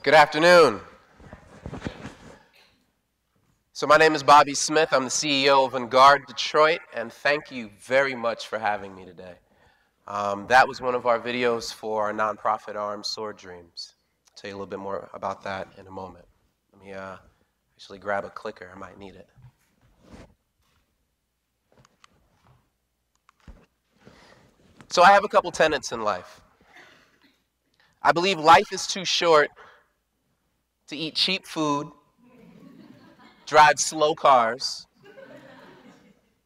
Good afternoon. So my name is Bobby Smith. I'm the CEO of Vanguard Detroit, and thank you very much for having me today. That was one of our videos for our nonprofit arm, Sword Dreams. I'll tell you a little bit more about that in a moment. Let me actually grab a clicker. I might need it. So I have a couple tenets in life. I believe life is too short to eat cheap food, drive slow cars,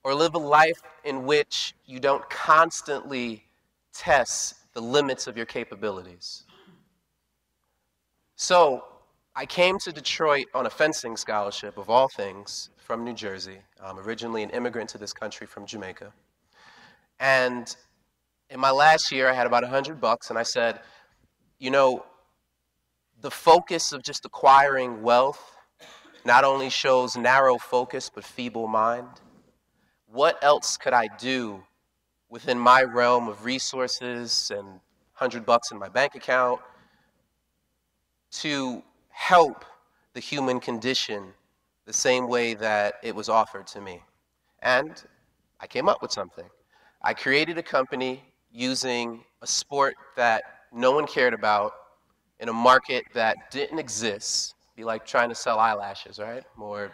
or live a life in which you don't constantly test the limits of your capabilities. So I came to Detroit on a fencing scholarship, of all things, from New Jersey. I'm originally an immigrant to this country from Jamaica. And in my last year, I had about $100, and I said, you know, the focus of just acquiring wealth not only shows narrow focus, but feeble mind. What else could I do within my realm of resources and $100 in my bank account to help the human condition the same way that it was offered to me? And I came up with something. I created a company using a sport that no one cared about in a market that didn't exist. Be like trying to sell eyelashes, right? Or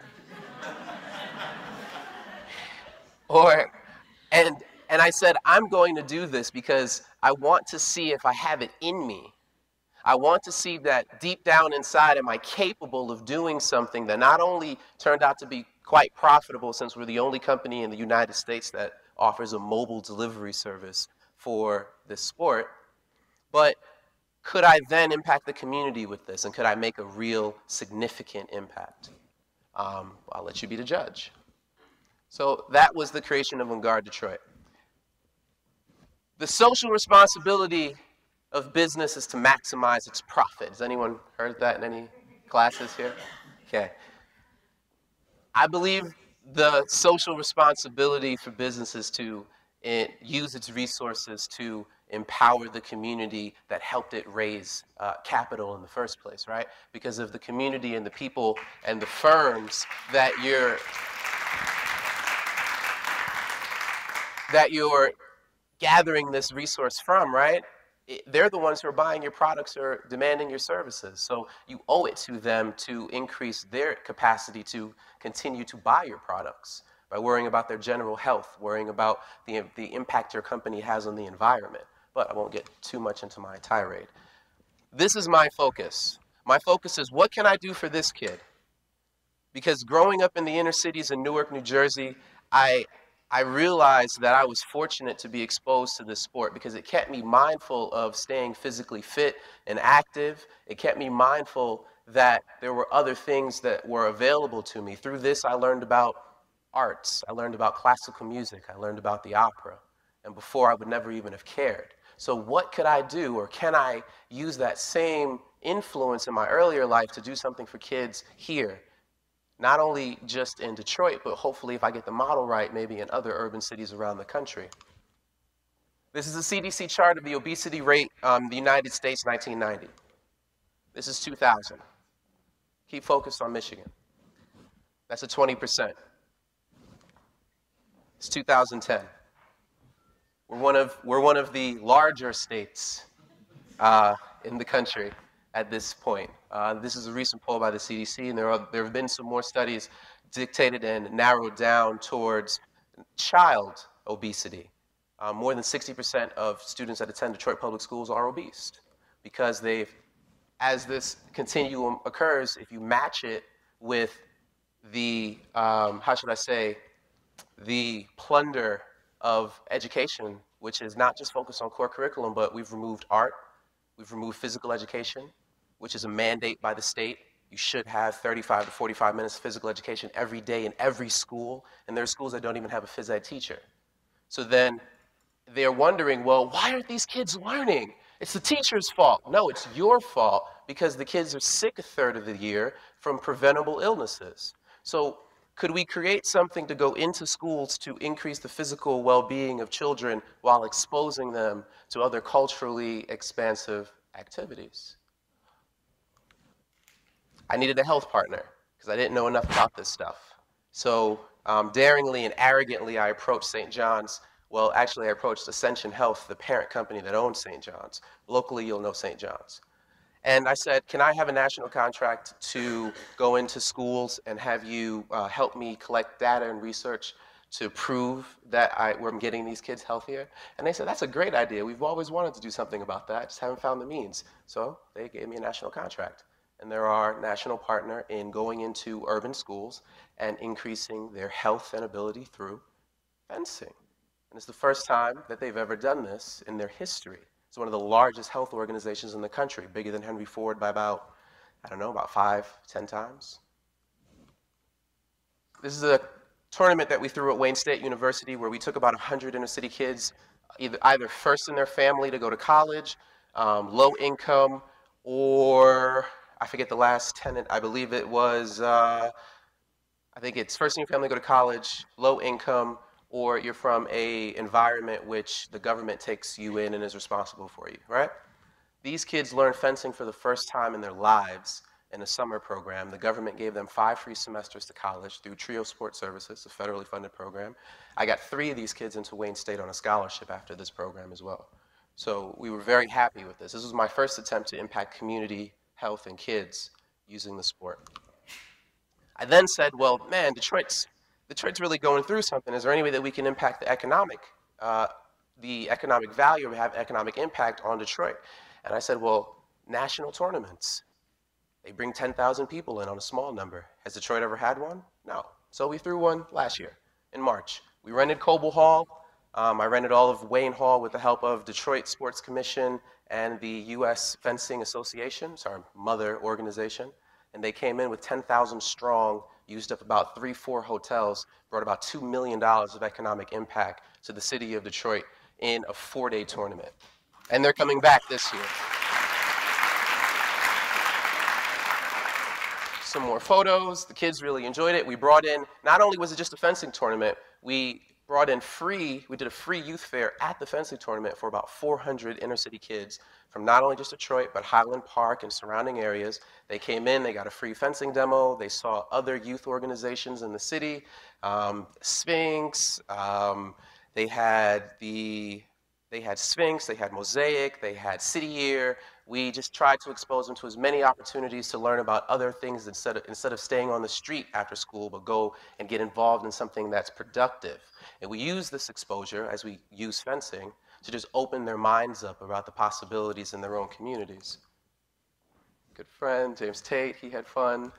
and I said, I'm going to do this because I want to see if I have it in me. I want to see that deep down inside, am I capable of doing something that not only turned out to be quite profitable, since we're the only company in the United States that offers a mobile delivery service for this sport, but could I then impact the community with this, and could I make a real significant impact? I'll let you be the judge. So that was the creation of Vanguard Detroit. The social responsibility of business is to maximize its profit. Has anyone heard that in any classes here? Okay. I believe the social responsibility for businesses to use its resources to empower the community that helped it raise capital in the first place, right? Because of the community and the people and the firms that you're gathering this resource from, right? They're the ones who are buying your products or demanding your services. So you owe it to them to increase their capacity to continue to buy your products by worrying about their general health, worrying about the impact your company has on the environment. But I won't get too much into my tirade. This is my focus. My focus is, what can I do for this kid? Because growing up in the inner cities in Newark, New Jersey, I realized that I was fortunate to be exposed to this sport because it kept me mindful of staying physically fit and active. It kept me mindful that there were other things that were available to me. Through this, I learned about arts. I learned about classical music. I learned about the opera. And before, I would never even have cared. So what could I do, or can I use that same influence in my earlier life to do something for kids here? Not only just in Detroit, but hopefully, if I get the model right, maybe in other urban cities around the country. This is a CDC chart of the obesity rate in the United States, 1990. This is 2000. Keep focused on Michigan. That's a 20%. It's 2010. We're one of the larger states in the country at this point. This is a recent poll by the CDC, and there have been some more studies dictated and narrowed down towards child obesity. More than 60% of students that attend Detroit Public Schools are obese because as this continuum occurs, if you match it with the, how should I say, the plunder of education, which is not just focused on core curriculum, but we've removed art, we've removed physical education, which is a mandate by the state. You should have 35 to 45 minutes of physical education every day in every school, and there are schools that don't even have a phys ed teacher. So then they're wondering, well, why aren't these kids learning? It's the teacher's fault. No, it's your fault because the kids are sick a third of the year from preventable illnesses. So could we create something to go into schools to increase the physical well-being of children while exposing them to other culturally expansive activities? I needed a health partner because I didn't know enough about this stuff. So daringly and arrogantly, I approached St. John's. Well, actually, I approached Ascension Health, the parent company that owns St. John's. Locally, you'll know St. John's. And I said, can I have a national contract to go into schools and have you help me collect data and research to prove that we're getting these kids healthier? And they said, that's a great idea. We've always wanted to do something about that, just haven't found the means. So they gave me a national contract. And they're our national partner in going into urban schools and increasing their health and ability through fencing. And it's the first time that they've ever done this in their history. It's one of the largest health organizations in the country, bigger than Henry Ford by about, I don't know, about 5, 10 times. This is a tournament that we threw at Wayne State University where we took about 100 inner city kids, either first in their family to go to college, low income, or I forget the last tenant. I believe it was, I think it's first in your family to go to college, low income, or you're from a environment which the government takes you in and is responsible for you, right? These kids learned fencing for the first time in their lives in a summer program. The government gave them 5 free semesters to college through Trio Sport Services, a federally funded program. I got 3 of these kids into Wayne State on a scholarship after this program as well. So we were very happy with this. This was my first attempt to impact community health and kids using the sport. I then said, well, man, Detroit's really going through something. Is there any way that we can impact the economic value or have economic impact on Detroit? And I said, well, national tournaments. They bring 10,000 people in on a small number. Has Detroit ever had one? No. So we threw one last year in March. We rented Coble Hall. I rented all of Wayne Hall with the help of Detroit Sports Commission and the U.S. Fencing Association, it's our mother organization. And they came in with 10,000 strong, used up about 3-4 hotels, brought about $2 million of economic impact to the city of Detroit in a 4-day tournament. And they're coming back this year. Some more photos. The kids really enjoyed it. We brought in, not only was it just a fencing tournament, we brought in we did a free youth fair at the fencing tournament for about 400 inner city kids from not only just Detroit, but Highland Park and surrounding areas. They came in, they got a free fencing demo, they saw other youth organizations in the city, Sphinx, they had Sphinx, they had Mosaic, they had City Year. We just tried to expose them to as many opportunities to learn about other things instead of staying on the street after school, but go and get involved in something that's productive. And we use this exposure, as we use fencing, to just open their minds up about the possibilities in their own communities. Good friend, James Tate, he had fun.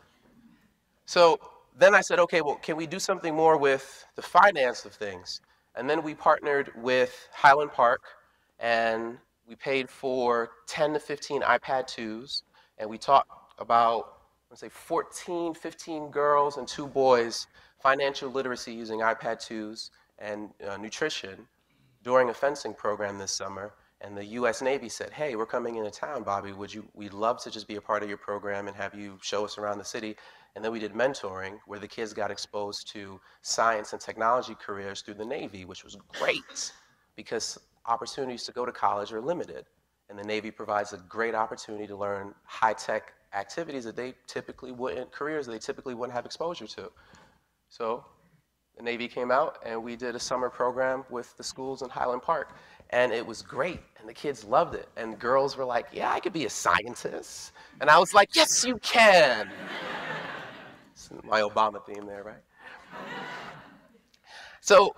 So then I said, okay, well, can we do something more with the finance of things? And then we partnered with Highland Park, and we paid for 10 to 15 iPad 2s, and we taught about, let's say, 14, 15 girls and 2 boys financial literacy using iPad 2s and nutrition during a fencing program this summer. And the U.S. Navy said, hey, we're coming into town, Bobby. We'd love to just be a part of your program and have you show us around the city. And then we did mentoring, where the kids got exposed to science and technology careers through the Navy, which was great because opportunities to go to college are limited. And the Navy provides a great opportunity to learn high-tech activities that careers that they typically wouldn't have exposure to. So the Navy came out, and we did a summer program with the schools in Highland Park. And it was great, and the kids loved it. And girls were like, yeah, I could be a scientist. And I was like, yes, you can. It's my Obama theme there, right? So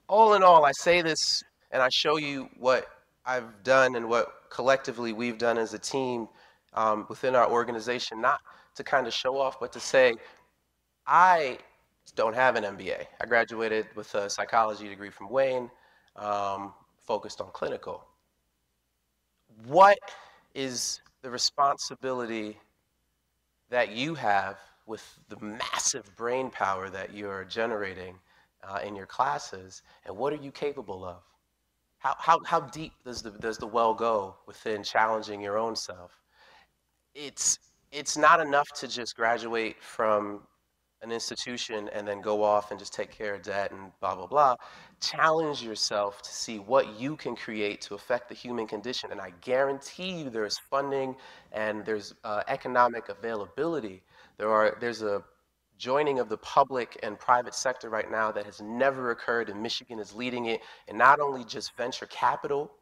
all in all, I say this, and I show you what I've done and what collectively we've done as a team within our organization, not to kind of show off, but to say, I don't have an MBA. I graduated with a psychology degree from Wayne, focused on clinical. What is the responsibility that you have with the massive brain power that you're generating in your classes, and what are you capable of? How deep does the well go within challenging your own self? It's not enough to just graduate from an institution and then go off and just take care of debt and blah, blah, blah. Challenge yourself to see what you can create to affect the human condition. And I guarantee you there's funding and there's economic availability. There's a joining of the public and private sector right now that has never occurred, and Michigan is leading it. And not only just venture capital,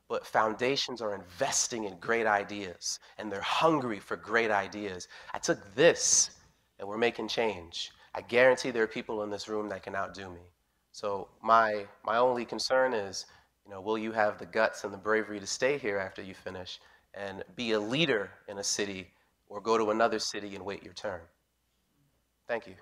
but foundations are investing in great ideas, and they're hungry for great ideas. I took this, and we're making change. I guarantee there are people in this room that can outdo me. So my only concern is, will you have the guts and the bravery to stay here after you finish and be a leader in a city, or go to another city and wait your turn? Thank you.